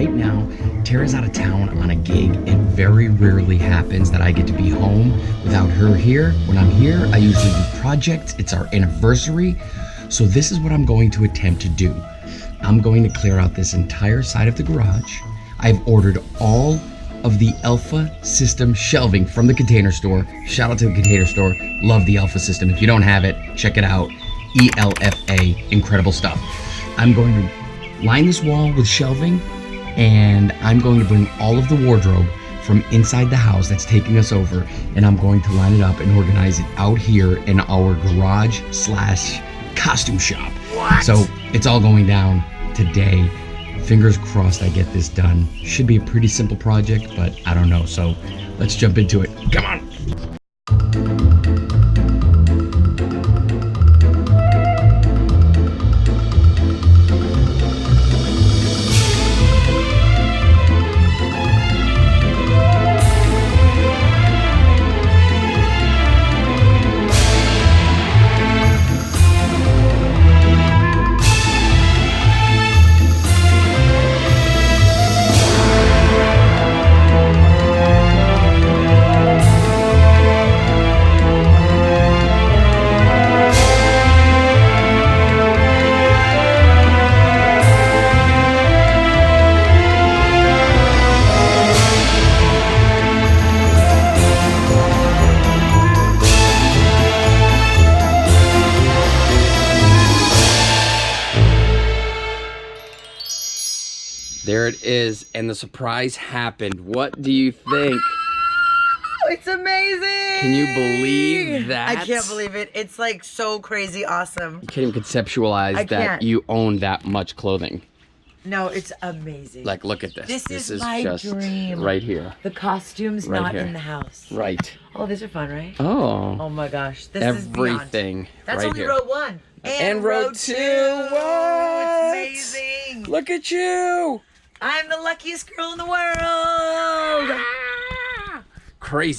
right now, Tara's out of town on a gig. It very rarely happens that I get to be home without her here. When I'm here, I usually do projects. It's our anniversary. So this is what I'm going to attempt to do. I'm going to clear out this entire side of the garage. I've ordered all of the Alpha System shelving from the Container Store. Shout out to the Container Store. Love the Alpha System. If you don't have it, check it out. ELFA, incredible stuff. I'm going to line this wall with shelving, and I'm going to bring all of the wardrobe from inside the house that's taking us over, and I'm going to line it up and organize it out here in our garage / costume shop. What? So it's all going down today. Fingers crossed I get this done. Should be a pretty simple project, but I don't know. So let's jump into it. Come on. There it is, and the surprise happened. What do you think? Oh, it's amazing! Can you believe that? I can't believe it. It's like so crazy awesome. You can't even conceptualize that you own that much clothing. No, it's amazing. Like, look at this. This is my just dream. Right here. The costumes Right not here. in the house. Right. Oh, these are fun, right? Oh. Oh my gosh, this is beyond. Everything. That's right only here. row 1. And row 2. What? It's amazing. Look at you. I'm the luckiest girl in the world. Crazy.